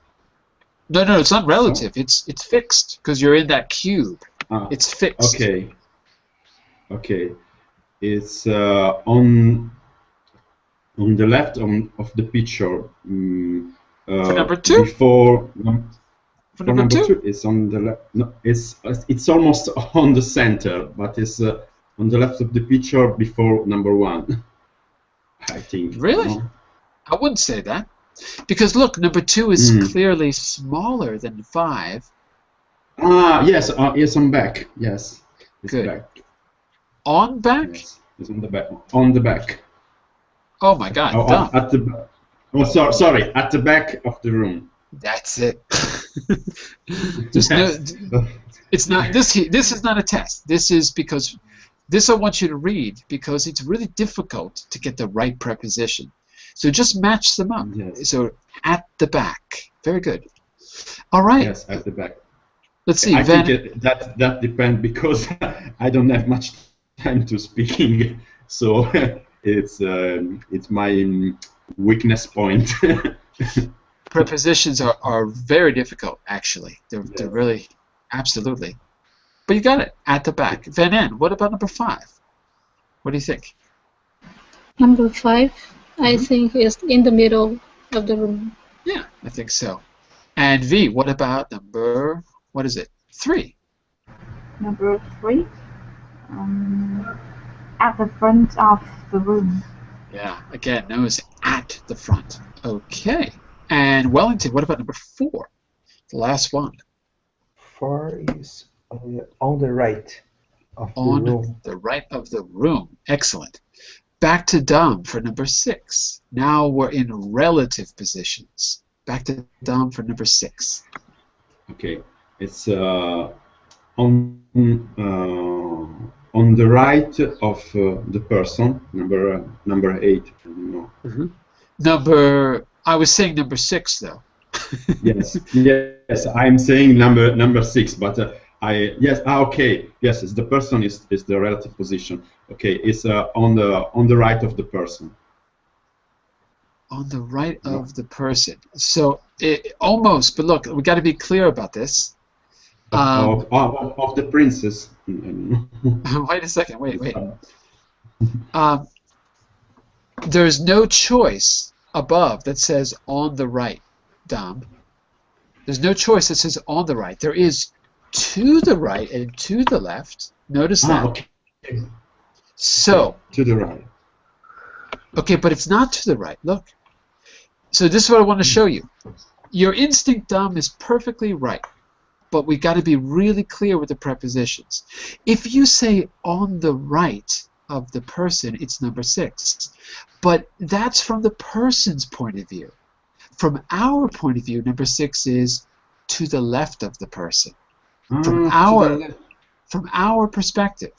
Speaker 1: No, it's not relative. It's fixed because you're in that cube. It's fixed.
Speaker 8: Okay. It's on the left of the picture.
Speaker 1: For number 2.
Speaker 8: For number
Speaker 1: 2,
Speaker 8: it's on the left. No, it's almost on the center, but it's on the left of the picture before number 1. I think.
Speaker 1: Really?
Speaker 8: No?
Speaker 1: I wouldn't say that. Because look, number 2 is clearly smaller than 5.
Speaker 8: Yes, on back. Yes, it's
Speaker 1: good.
Speaker 8: Back.
Speaker 1: On back?
Speaker 8: Yes, it's on the back. On the back.
Speaker 1: Oh my God!
Speaker 8: At the. Oh, sorry. At the back of the room.
Speaker 1: That's it. There's no. It's not this. This is not a test. This is because this I want you to read because it's really difficult to get the right preposition. So just match them up.
Speaker 8: Yes.
Speaker 1: So at the back. Very good. All right.
Speaker 8: Yes, at the back.
Speaker 1: Let's see.
Speaker 8: I think that depends because I don't have much time to speaking, so it's my weakness point.
Speaker 1: Prepositions are very difficult, actually. They're really, absolutely. But you got it, at the back. Van En, what about number 5? What do you think?
Speaker 6: Number 5, I think, is in the middle of the room.
Speaker 1: Yeah, I think so. And V, what about number, what is it, 3?
Speaker 5: Number 3, at the front of the room.
Speaker 1: Yeah, again, nose at the front. Okay. And Wellington, what about number 4? The last one.
Speaker 4: 4 is on the right of the
Speaker 1: room.
Speaker 4: On
Speaker 1: the right of the room. Excellent. Back to Dom for number 6. Now we're in relative positions. Back to Dom for number 6.
Speaker 8: Okay. It's on the right of the person, number 8. No.
Speaker 1: I was saying number 6 though.
Speaker 8: yes, I'm saying number 6, but okay, yes, the person is the relative position. Okay, it's on the right of the person.
Speaker 1: On the right of the person. So almost, but look, we got to be clear about this.
Speaker 8: Of the princess.
Speaker 1: Wait a second. Wait. There's no choice above that says on the right, Dom. There's no choice that says on the right. There is to the right and to the left. Notice that.
Speaker 8: Okay.
Speaker 1: So.
Speaker 8: To the right.
Speaker 1: Okay, but it's not to the right. Look. So this is what I want to show you. Your instinct, Dom, is perfectly right. But we got to be really clear with the prepositions. If you say on the right of the person, it's number 6. But that's from the person's point of view. From our point of view, number 6 is to the left of the person. From our perspective.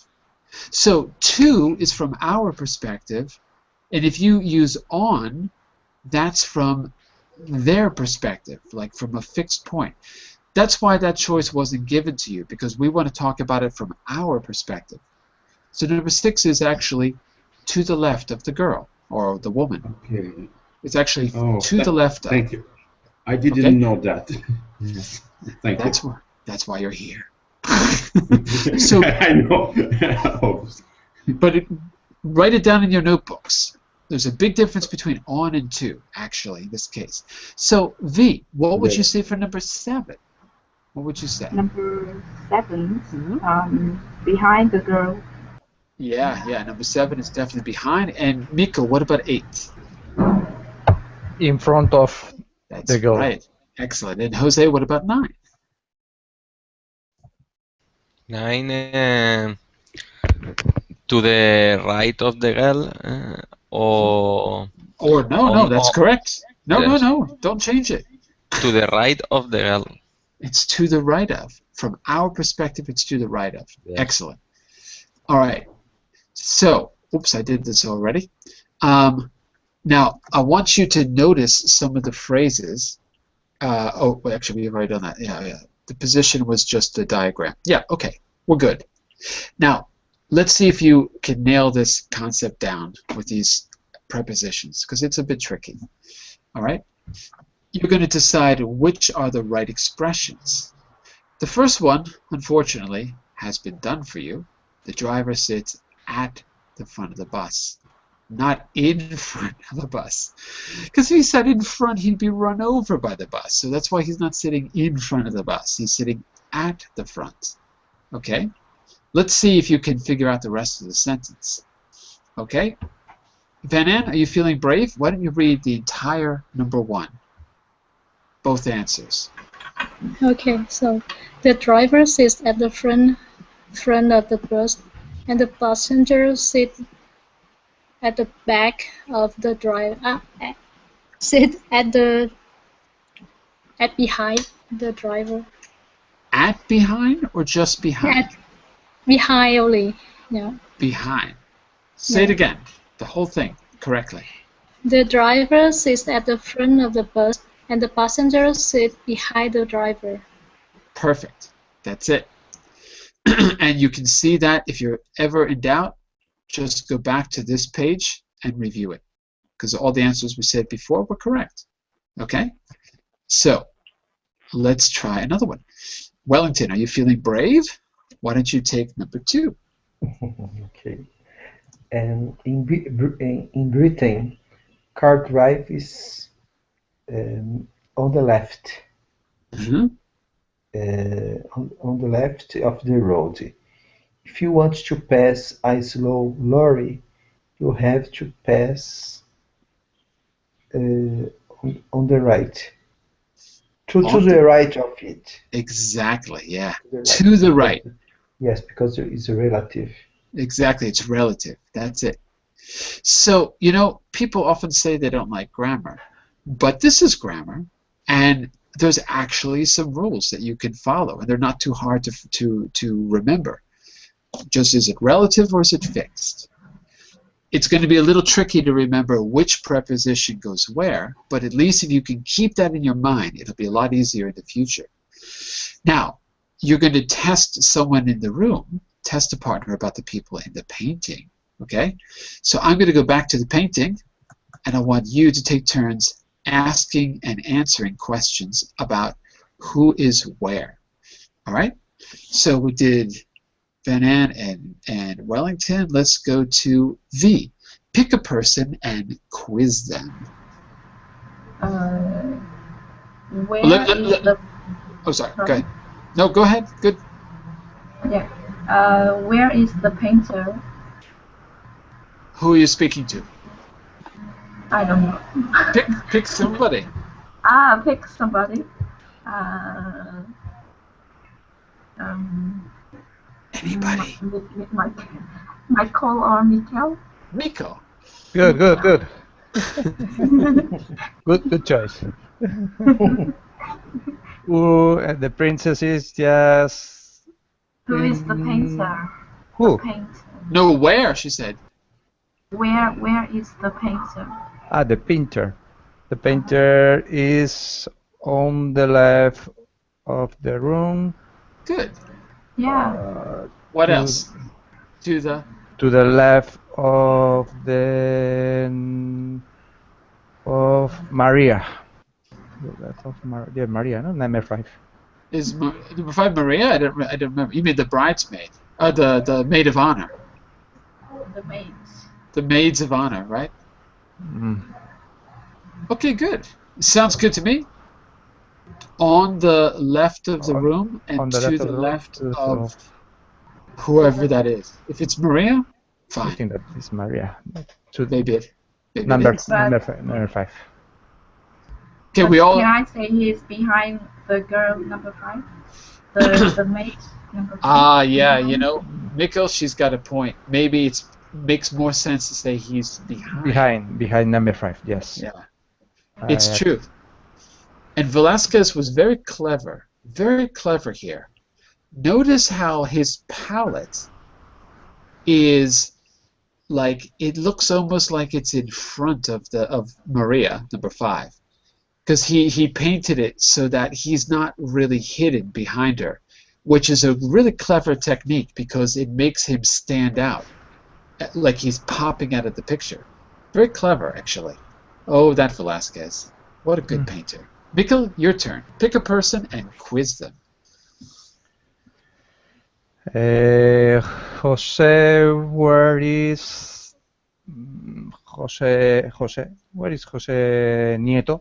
Speaker 1: So 2 is from our perspective, and if you use on, that's from their perspective, like from a fixed point. That's why that choice wasn't given to you, because we want to talk about it from our perspective. So number 6 is actually to the left of the girl or the woman.
Speaker 8: Okay.
Speaker 1: It's actually to the left of.
Speaker 8: Thank you. I didn't know that. Yes. Thank you.
Speaker 1: That's why you're here. So
Speaker 8: I know.
Speaker 1: But write it down in your notebooks. There's a big difference between on and to, actually, in this case. So, V, what would you say for number 7? What would you say?
Speaker 5: Number 7, behind the girl.
Speaker 1: Yeah, number 7 is definitely behind. And Miko, what about 8?
Speaker 2: In front of the girl.
Speaker 1: Right. Excellent. And Jose, what about 9?
Speaker 3: 9 to the right of the girl, or
Speaker 1: no, that's correct. No,
Speaker 3: yes.
Speaker 1: no, don't change it.
Speaker 3: To the right of the girl.
Speaker 1: It's to the right of. From our perspective, it's to the right of.
Speaker 3: Yes.
Speaker 1: Excellent. All right. So, oops, I did this already. Now, I want you to notice some of the phrases. Actually, we've already done that. Yeah. The position was just a diagram. Yeah, okay. We're good. Now, let's see if you can nail this concept down with these prepositions, because it's a bit tricky. All right? You're going to decide which are the right expressions. The first one, unfortunately, has been done for you. The driver sits at the front of the bus, not in front of the bus. Because if he sat in front, he'd be run over by the bus. So that's why he's not sitting in front of the bus. He's sitting at the front. Okay? Let's see if you can figure out the rest of the sentence. Okay? Van Ann, are you feeling brave? Why don't you read the entire number 1? Both answers.
Speaker 6: Okay, so the driver sits at the front of the bus, and the passenger sit at the back of the driver. Sit at behind the driver.
Speaker 1: At behind or just behind?
Speaker 6: Behind only. Yeah.
Speaker 1: Behind. Say it again. The whole thing correctly.
Speaker 6: The driver sits at the front of the bus, and the passengers sit behind the driver.
Speaker 1: Perfect. That's it. And you can see that if you're ever in doubt, just go back to this page and review it, because all the answers we said before were correct. Okay? So, let's try another one. Wellington, are you feeling brave? Why don't you take number 2?
Speaker 4: Okay. And in Britain, car drive is on the left.
Speaker 1: Mm-hmm.
Speaker 4: On the left of the road. If you want to pass a slow lorry, you have to pass on the right. To the right of it.
Speaker 1: Exactly, yeah. To the right.
Speaker 4: Yes, because it is relative.
Speaker 1: Exactly, it's relative. That's it. So, people often say they don't like grammar, but this is grammar, and there's actually some rules that you can follow, and they're not too hard to remember. Just, is it relative or is it fixed? It's going to be a little tricky to remember which preposition goes where, but at least if you can keep that in your mind, it'll be a lot easier in the future. Now, you're going to test someone in the room, test a partner about the people in the painting, okay? So I'm going to go back to the painting, and I want you to take turns asking and answering questions about who is where, all right? So we did Van Ann and Wellington. Let's go to V. Pick a person and quiz them.
Speaker 5: Where is the...
Speaker 1: Oh, sorry. Go ahead. No, go ahead. Good.
Speaker 5: Yeah. Where is the painter?
Speaker 1: Who are you speaking to?
Speaker 5: I don't know.
Speaker 1: Pick somebody.
Speaker 5: Pick somebody.
Speaker 1: Anybody.
Speaker 5: Michael or Mikael?
Speaker 1: Miko.
Speaker 2: Good. Good choice. The princess is just...
Speaker 5: Who is the painter?
Speaker 2: Who?
Speaker 5: The painter.
Speaker 1: No, where, she said.
Speaker 5: Where is the painter?
Speaker 2: The painter. The painter is on the left of the room.
Speaker 1: Good.
Speaker 5: Yeah.
Speaker 1: What else? To
Speaker 2: the left of Maria. Left of Maria, no? Number 5.
Speaker 1: Is number 5 Maria? I don't remember. You mean the bridesmaid? The maid of honor.
Speaker 5: The maids.
Speaker 1: The maids of honor, right? Okay, good. Sounds good to me. On the left of the room and
Speaker 2: On the
Speaker 1: to
Speaker 2: left of
Speaker 1: the
Speaker 2: the room,
Speaker 1: left of whoever that is. If it's Maria,
Speaker 2: I
Speaker 1: fine.
Speaker 2: think that is Maria. To
Speaker 1: Maybe it
Speaker 2: number
Speaker 1: is.
Speaker 2: number 5.
Speaker 1: Okay,
Speaker 5: But
Speaker 1: we all.
Speaker 5: can I say he's behind the girl number 5? The mate number 5?
Speaker 1: Yeah, you know, Mikkel, she's got a point. Maybe it makes more sense to say he's behind.
Speaker 2: Behind number 5. Yes.
Speaker 1: Yeah, it's true. And Velasquez was very clever here. Notice how his palette is like, it looks almost like it's in front of Maria, number 5. Because he painted it so that he's not really hidden behind her, which is a really clever technique because it makes him stand out, like he's popping out of the picture. Very clever, actually. Oh, that Velasquez. What a good painter. Mikkel, your turn. Pick a person and quiz them.
Speaker 2: Jose, where is Jose? Where is Jose Nieto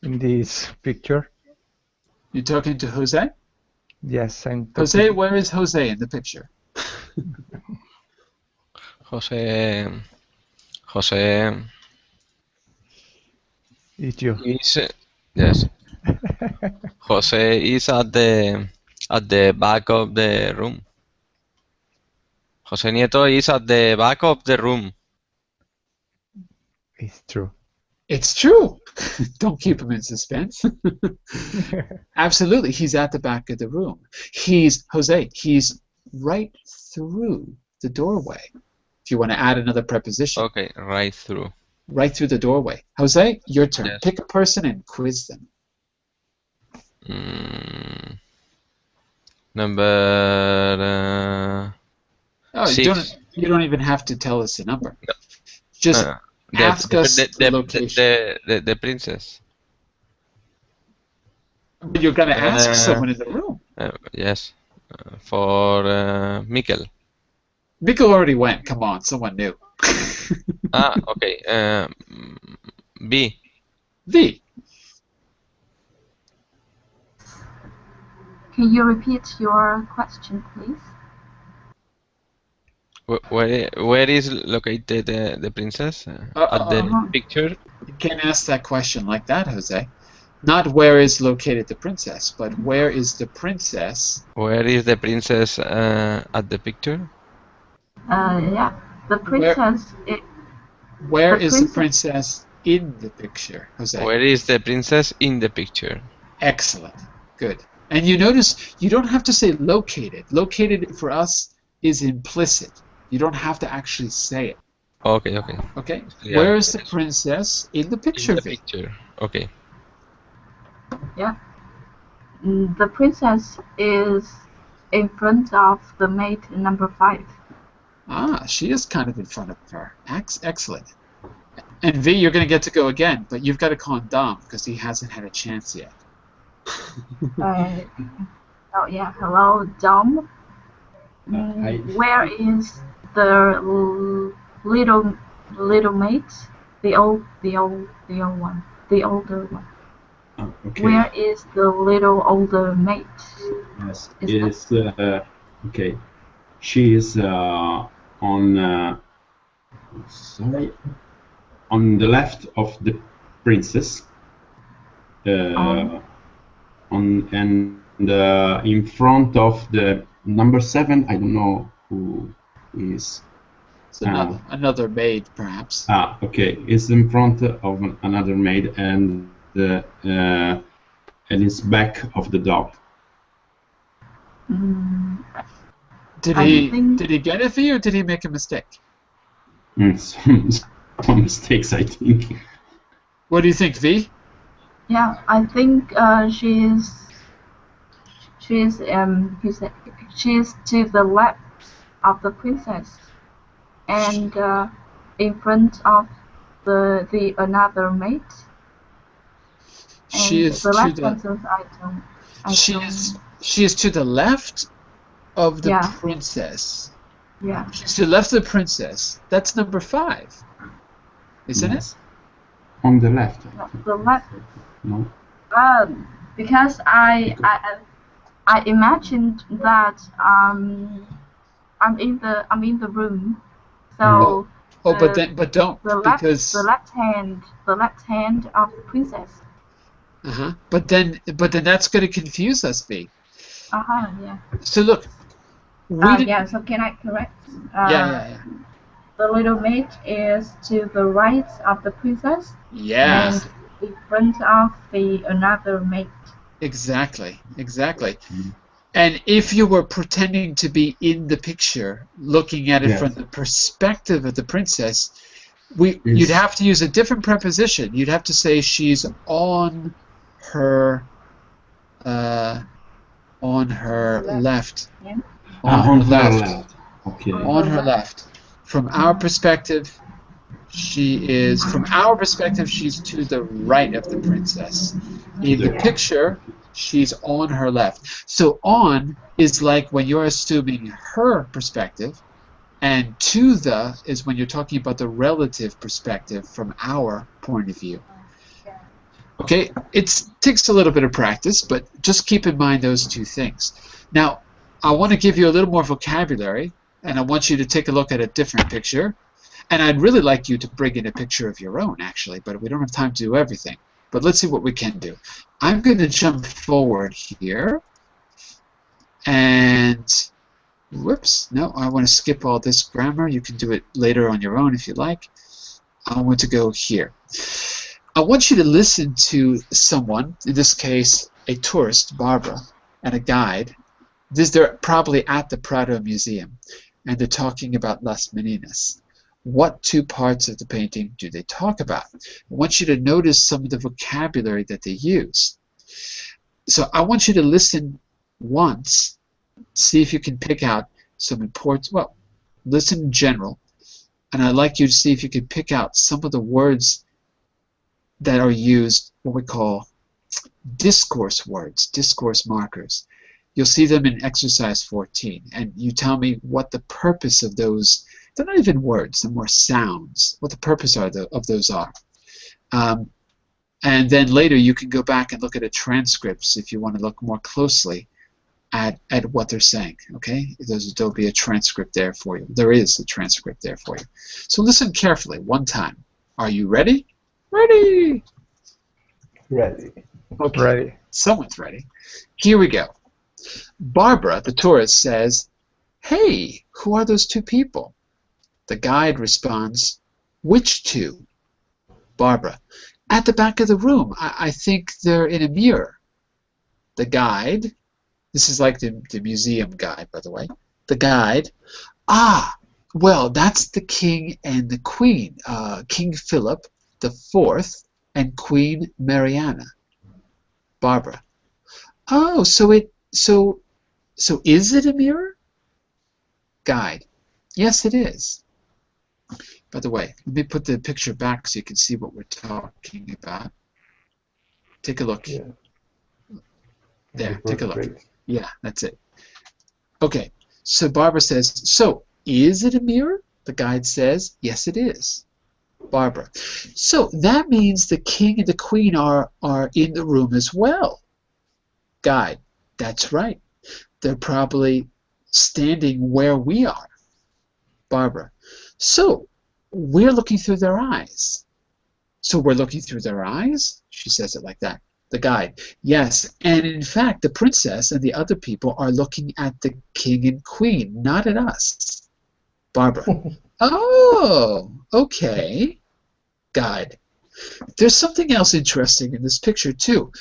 Speaker 2: in this picture?
Speaker 1: You talking to Jose?
Speaker 2: Yes, I'm talking.
Speaker 1: Jose, where is Jose in the picture?
Speaker 3: Jose.
Speaker 2: It's you.
Speaker 3: Yes. Jose is at the back of the room. Jose Nieto is at the back of the room.
Speaker 2: It's true.
Speaker 1: It's true. Don't keep him in suspense. Absolutely, he's at the back of the room. He's right through the doorway. If you want to add another preposition.
Speaker 3: Okay, right through.
Speaker 1: Right through the doorway. Jose, your turn.
Speaker 3: Yes.
Speaker 1: Pick a person and quiz them.
Speaker 3: Number.
Speaker 1: You don't even have to tell us the number. Just ask us the location.
Speaker 3: The princess.
Speaker 1: But you're gonna ask someone in the room.
Speaker 3: Yes. For Mikkel.
Speaker 1: Mikkel already went. Come on, someone new.
Speaker 3: Okay. B.
Speaker 1: V.
Speaker 5: Can you repeat your question, please?
Speaker 3: Where is located the princess? At the picture?
Speaker 1: You can't ask that question like that, Jose. Not where is located the princess, but where is the princess?
Speaker 3: Where is the princess at the picture?
Speaker 5: Yeah, the princess.
Speaker 1: Where is the princess in the picture, Jose?
Speaker 3: Where is the princess in the picture?
Speaker 1: Excellent. Good. And you notice you don't have to say located. Located for us is implicit. You don't have to actually say it.
Speaker 3: Okay.
Speaker 1: Okay?
Speaker 3: Yeah.
Speaker 1: Where is the princess in the picture?
Speaker 3: In the picture. Okay.
Speaker 5: Yeah. The princess is in front of the mate number 5.
Speaker 1: She is kind of in front of her. Excellent. And V, you're going to get to go again, but you've got to call him Dom because he hasn't had a chance yet.
Speaker 5: Hello, Dom. Where is the little mate? The older one.
Speaker 8: Okay.
Speaker 5: Where is the little older mate?
Speaker 8: Yes, it's okay. She is on the left of the princess. In front of the number 7. I don't know who is.
Speaker 1: It's another maid, perhaps.
Speaker 8: Okay. It's in front of another maid and it's back of the dog.
Speaker 1: Did he get it for you, or did he make a mistake?
Speaker 8: Some mistakes, I think.
Speaker 1: What do you think, V?
Speaker 5: Yeah, I think she's to the left of the princess, and in front of the another mate.
Speaker 1: She is
Speaker 5: the
Speaker 1: to
Speaker 5: last
Speaker 1: the.
Speaker 5: sentence
Speaker 1: She is to the left of the
Speaker 5: Yeah.
Speaker 1: princess.
Speaker 5: Yeah.
Speaker 1: She's to the left of the princess. That's number 5, isn't
Speaker 8: Yes. On the left.
Speaker 5: The left.
Speaker 8: No.
Speaker 5: Because I imagined that I'm in the room, so
Speaker 1: but don't,
Speaker 5: the
Speaker 1: because
Speaker 5: left hand of the princess.
Speaker 1: But then that's going to confuse us, V.
Speaker 5: Yeah.
Speaker 1: So look,
Speaker 5: yeah. So can I correct?
Speaker 1: Yeah.
Speaker 5: The little maid is to the right of the princess.
Speaker 1: Yeah.
Speaker 5: And in front of the another maid.
Speaker 1: Exactly. And if you were pretending to be in the picture, looking at it from the perspective of the princess, you'd have to use a different preposition. You'd have to say she's on her left. On her left.
Speaker 8: Okay.
Speaker 1: On her left. From our perspective, she's to the right of the princess. In the picture, she's on her left. So on is like when you're assuming her perspective, and to the is when you're talking about the relative perspective from our point of view. Okay, it takes a little bit of practice, but just keep in mind those two things. Now, I want to give you a little more vocabulary, and I want you to take a look at a different picture. And I'd really like you to bring in a picture of your own, actually, but we don't have time to do everything. But let's see what we can do. I'm going to jump forward here. And, whoops, no, I want to skip all this grammar. You can do it later on your own if you like. I want to go here. I want you to listen to someone, in this case, a tourist, Barbara, and a guide. They're probably at the Prado Museum, and they're talking about Las Meninas. What two parts of the painting do they talk about? I want you to notice some of the vocabulary that they use. So I want you to listen once, see if you can pick out some important, well, listen in general, and I'd like you to see if you can pick out some of the words that are used, what we call discourse words, discourse markers. You'll see them in exercise 14, and you tell me what the purpose of those. They're not even words, they're more sounds, what the purpose of those are. And then later you can go back and look at the transcripts if you want to look more closely at what they're saying, okay? There'll be a transcript there for you. There is a transcript there for you. So listen carefully, one time. Are you ready? Ready!
Speaker 4: Ready.
Speaker 1: Okay.
Speaker 2: Ready.
Speaker 1: Someone's ready. Here we go. Barbara, the tourist, says, "Hey, who are those two people?" The guide responds, "Which two?" Barbara, "At the back of the room. I think they're in a mirror." The guide, this is like the museum guide, by the way. The guide, "Ah, well, that's the king and the queen, King Philip the Fourth and Queen Mariana." Barbara, "Oh, so is it a mirror?" Guide, "Yes, it is." By the way, let me put the picture back so you can see what we're talking about. Take a look.
Speaker 4: Yeah.
Speaker 1: There, take a look.
Speaker 4: Great.
Speaker 1: Yeah, that's it. Okay, so Barbara says, "So, is it a mirror?" The guide says, "Yes, it is." Barbara, "So that means the king and the queen are in the room as well." Guide, "That's right. They're probably standing where we are." Barbara, "So we're looking through their eyes." "So we're looking through their eyes?" She says it like that. The guide, "Yes, and in fact the princess and the other people are looking at the king and queen, not at us." Barbara, "Oh, okay." Guide, "There's something else interesting in this picture too.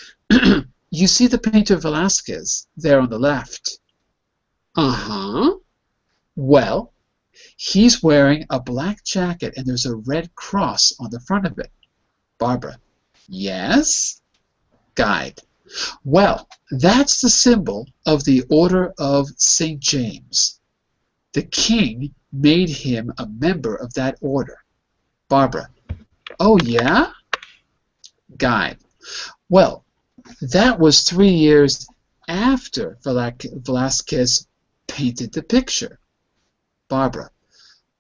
Speaker 1: You see the painter Velázquez there on the left?" "Uh-huh." "Well, he's wearing a black jacket and there's a red cross on the front of it." Barbara, "Yes?" Guide, "Well, that's the symbol of the Order of St. James. The king made him a member of that order." Barbara, "Oh, yeah?" Guide, "Well, that was 3 years after Velázquez painted the picture." Barbara,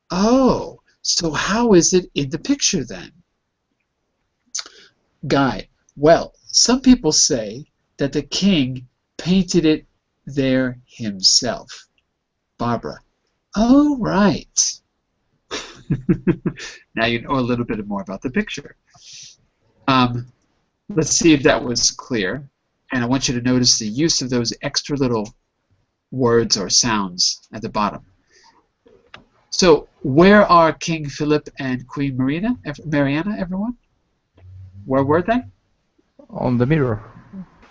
Speaker 1: "Oh, so how is it in the picture then?" Guide. Well, some people say that the king painted it there himself. Barbara. Oh, right. Now you know a little bit more about the picture. Let's see if that was clear. And I want you to notice the use of those extra little words or sounds at the bottom. So, where are King Philip and Queen Mariana, everyone? Where were they?
Speaker 2: On the mirror.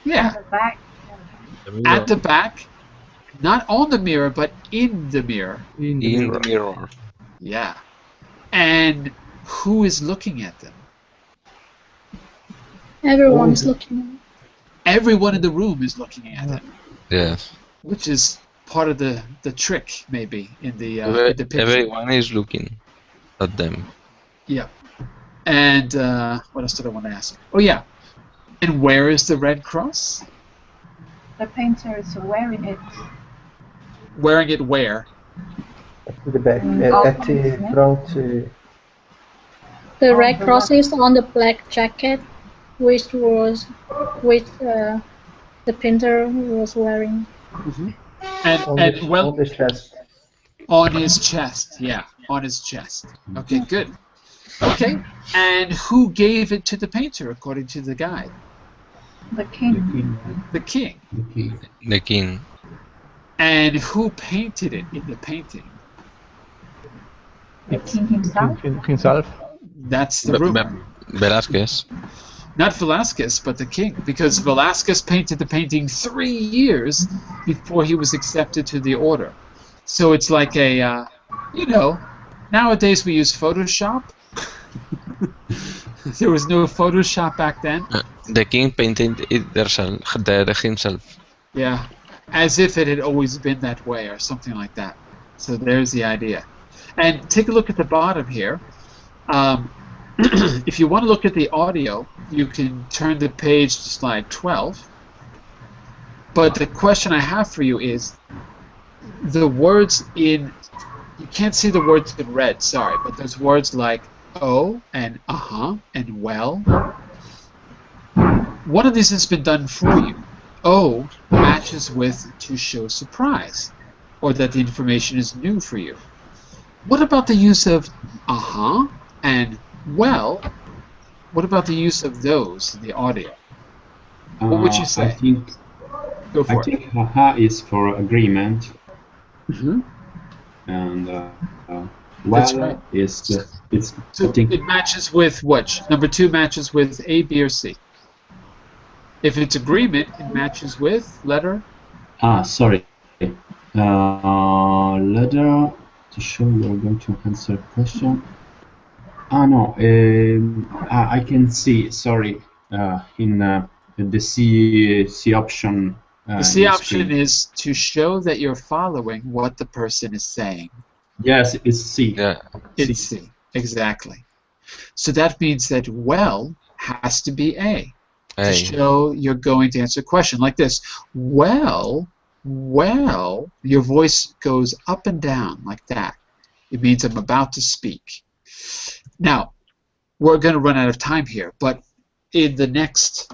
Speaker 1: Yeah.
Speaker 5: At the back.
Speaker 1: At the back. Not on the mirror, but in the mirror.
Speaker 2: In the
Speaker 3: In
Speaker 2: mirror.
Speaker 3: the mirror.
Speaker 1: Yeah. And who is looking at them?
Speaker 6: Everyone is looking.
Speaker 1: Everyone in the room is looking at them,
Speaker 3: Yes.
Speaker 1: which is part of the trick, maybe, in the picture.
Speaker 3: Everyone is looking at them.
Speaker 1: Yeah. And what else did I want to ask? Oh, yeah. And where is the red cross?
Speaker 5: The painter is wearing it.
Speaker 1: Wearing it where?
Speaker 4: At the back, at the front.
Speaker 6: The red cross is on the black jacket, which the painter was wearing.
Speaker 1: Mm-hmm.
Speaker 4: On the chest.
Speaker 1: On his chest, yeah, on his chest. Okay, good. Okay, and who gave it to the painter, according to the guide?
Speaker 5: The king.
Speaker 1: The king.
Speaker 3: The king.
Speaker 1: And who painted it in the painting?
Speaker 5: The king himself.
Speaker 2: Himself.
Speaker 1: That's the rumor.
Speaker 3: Velázquez.
Speaker 1: Not Velázquez, but the king, because Velázquez painted the painting 3 years before he was accepted to the order. So it's like a, nowadays we use Photoshop. There was no Photoshop back then.
Speaker 3: The king painted it himself.
Speaker 1: Yeah, as if it had always been that way or something like that. So there's the idea. And take a look at the bottom here. If you want to look at the audio, you can turn the page to slide 12. But the question I have for you is, the words in, you can't see the words in red, sorry, but there's words like oh and uh-huh and well. One of these has been done for you. Oh matches with to show surprise, or that the information is new for you. What about the use of uh-huh and well? What about the use of those in the audio? What would you say? Go for it.
Speaker 8: I think haha is for agreement.
Speaker 1: Mm-hmm.
Speaker 8: And
Speaker 1: That's
Speaker 8: well
Speaker 1: right.
Speaker 8: it's
Speaker 1: So
Speaker 8: I think
Speaker 1: it matches with which? Number 2 matches with A, B, or C. If it's agreement, it matches with letter.
Speaker 8: Sorry. Letter to show you are going to answer a question. No. I can see. Sorry. In the C option.
Speaker 1: The C option is to show that you're following what the person is saying.
Speaker 8: Yes, it's C.
Speaker 3: Yeah.
Speaker 1: It's C. Exactly. So that means that well has to be A. To show you're going to answer a question like this. Well, your voice goes up and down like that. It means I'm about to speak. Now, we're going to run out of time here, but in the next,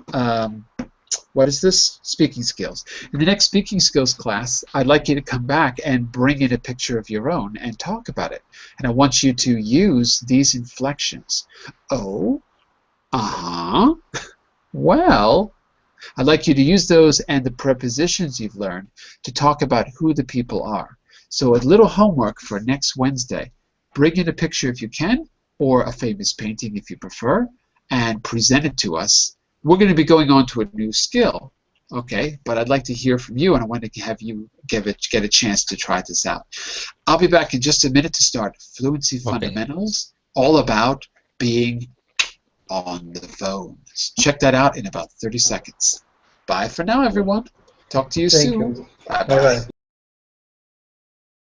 Speaker 1: what is this? Speaking skills. In the next speaking skills class, I'd like you to come back and bring in a picture of your own and talk about it. And I want you to use these inflections. Oh, uh-huh. Well, I'd like you to use those and the prepositions you've learned to talk about who the people are. So a little homework for next Wednesday. Bring in a picture if you can, or a famous painting if you prefer, and present it to us. We're going to be going on to a new skill, okay? But I'd like to hear from you, and I want to have you get a chance to try this out. I'll be back in just a minute to start Fluency Fundamentals, all about being on the phone. Check that out in about 30 seconds. Bye for now, everyone. Talk to you soon.
Speaker 4: You.
Speaker 1: Bye-bye.
Speaker 4: Bye-bye.